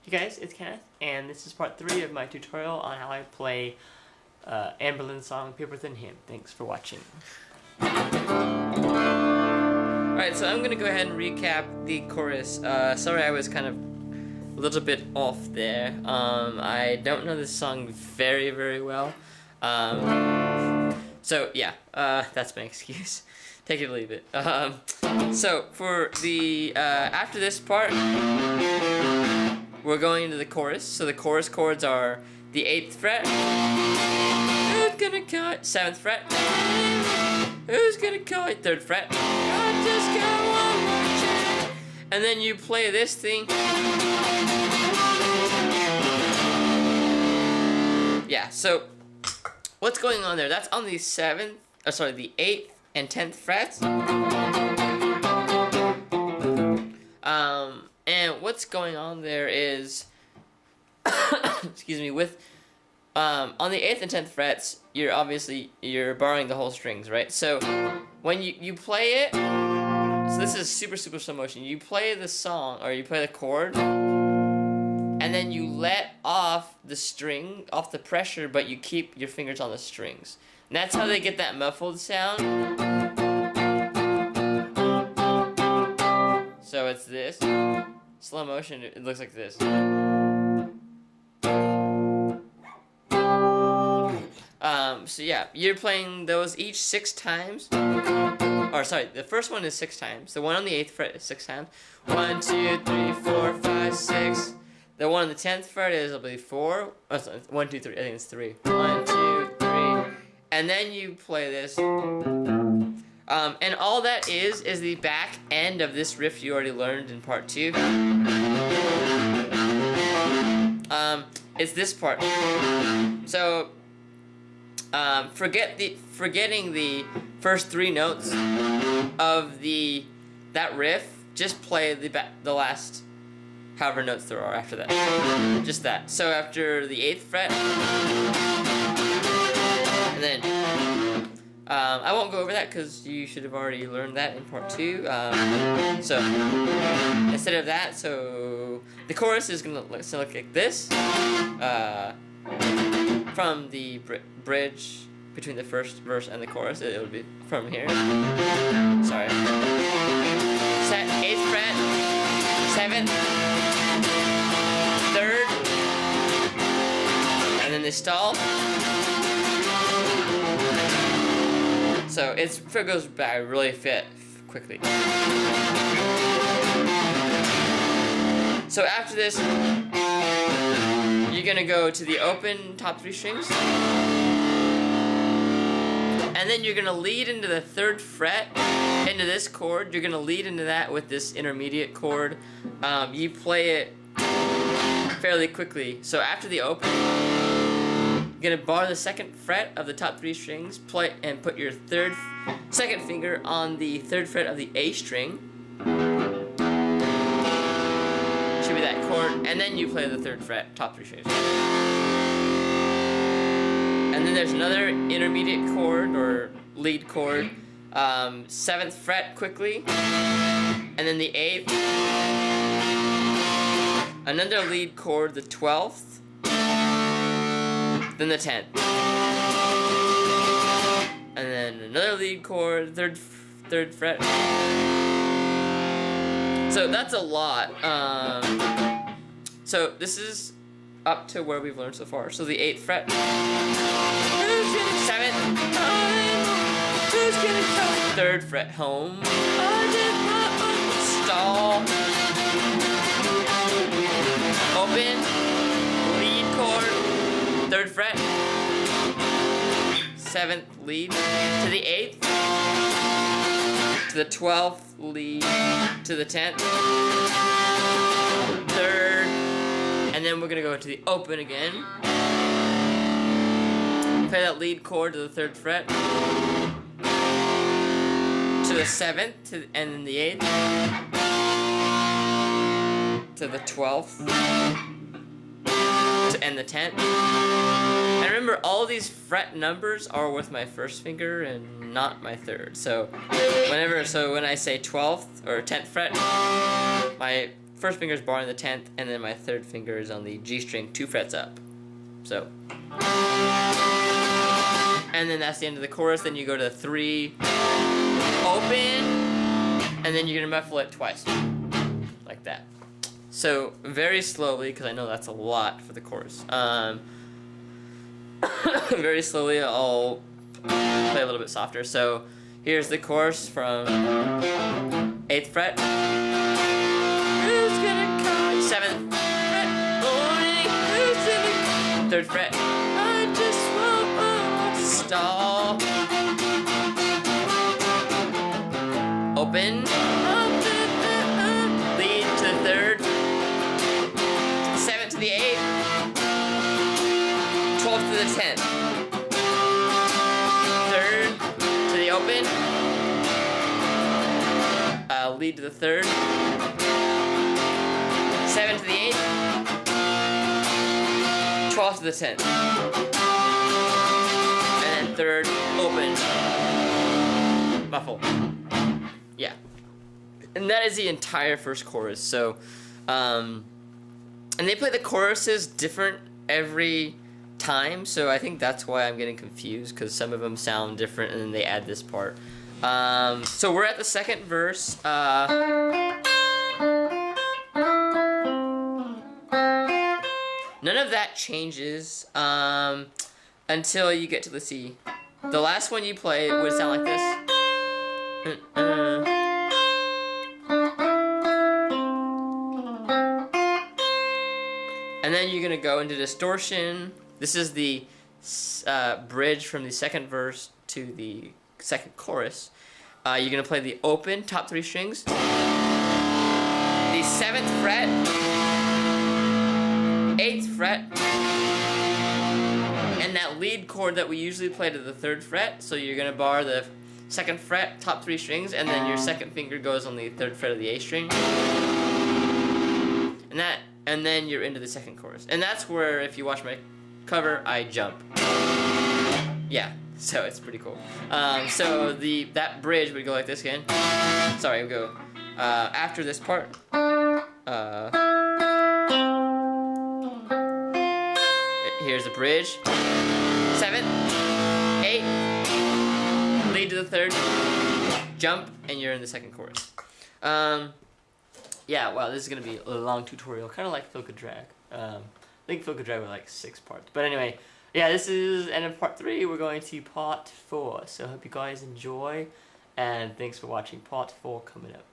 Hey guys, it's Kenneth, and this is part 3 of my tutorial on how I play Anberlin song Paperthin Hymn. Thanks for watching. Alright, so I'm going to go ahead and recap the chorus. Sorry I was kind of a little bit off there. I don't know this song very, very well. So yeah, that's my excuse. Take it or leave it. So for the, after this part, we're going into the chorus. So the chorus chords are the 8th fret, who's gonna call it, 7th fret, who's gonna call it, 3rd fret, I just got one more chance. And then you play this thing. Yeah, so what's going on there? That's on the 7th, the 8th and 10th frets. And what's going on there is, excuse me, with, on the 8th and 10th frets, you're borrowing the whole strings, right? So, when you play it, so this is super slow motion, you play the song, or you play the chord, and then you let off the string, off the pressure, but you keep your fingers on the strings. And that's how they get that muffled sound. So it's this. Slow motion, it looks like this. So yeah, you're playing those each 6 times. Or sorry, the first one is 6 times. The one on the 8th fret is 6 times. 1, 2, 3, 4, 5, 6. The one on the 10th fret is, I believe, 4. Oh, sorry, 1, 2, 3. I think it's 3. 1, 2, 3. And then you play this. And all that is the back end of this riff you already learned in part 2. It's this part. So, forgetting the first 3 notes of that riff. Just play the last however notes there are after that. Just that. So after the 8th fret, and then. I won't go over that because you should have already learned that in part 2. So instead of that, so the chorus is gonna look like this. From the bridge between the first verse and the chorus, it would be from here. Sorry. 8th fret, 7th, 3rd, and then they stall. So it goes by really quickly. So after this, you're gonna go to the open top 3 strings, and then you're gonna lead into the 3rd fret, into this chord. You're gonna lead into that with this intermediate chord. You play it fairly quickly. So after the open, you're gonna bar the 2nd fret of the top 3 strings, play and put your 2nd finger on the 3rd fret of the A string. Should be that chord, and then you play the 3rd fret, top 3 strings. And then there's another intermediate chord or lead chord, 7th fret quickly, and then the 8th. Another lead chord, the 12th. Then the 10th, and then another lead chord, 3rd fret. So that's a lot. So this is up to where we've learned so far. So the 8th fret, 7th, 3rd fret, home, stall, open, lead chord, 3rd fret, 7th lead, to the 8th, to the 12th lead, to the 10th, 3rd, and then we're going to go to the open again. Play that lead chord to the 3rd fret, to the 7th, and then the 8th, to the 12th, and the 10th. And remember, all these fret numbers are with my 1st finger and not my 3rd. So when I say 12th or 10th fret, my first finger is barring the 10th, and then my third finger is on the G string 2 frets up. So, and then that's the end of the chorus. Then you go to 3, open, and then you're gonna muffle it twice, like that. So very slowly, because I know that's a lot for the chorus. Very slowly, I'll play a little bit softer. So here's the chorus from 8th fret. Who's gonna come? 7th fret. Morning. Who's gonna come? 3rd fret. I just won't stall. Open. Lead to the 3rd. 7th to the 8th. 12th to the 10th. 3rd to the open. Lead to the 3rd. 7th to the 8th. 12th to the 10th. And then 3rd, open. Muffle. Yeah. And that is the entire first chorus. So, and they play the choruses different every time, so I think that's why I'm getting confused, because some of them sound different and then they add this part. So we're at the second verse. None of that changes until you get to the C. The last one you play would sound like this. And then you're gonna go into distortion. This is the bridge from the second verse to the second chorus. You're gonna play the open top 3 strings, the 7th fret, 8th fret, and that lead chord that we usually play to the 3rd fret. So you're gonna bar the 2nd fret, top 3 strings, and then your second finger goes on the 3rd fret of the A string, and then you're into the second chorus. And that's where, if you watch my cover, I jump. Yeah, so it's pretty cool. So that bridge would go like this again. Sorry, we go after this part. Here's the bridge. 7th, 8th, lead to the 3rd, jump, and you're in the second chorus. Yeah, wow, this is going to be a long tutorial, kind of like Phil Could Drag. I think Phil Could Drag with like 6 parts. But anyway, yeah, this is end of part 3. We're going to part 4. So I hope you guys enjoy, and thanks for watching. Part 4 coming up.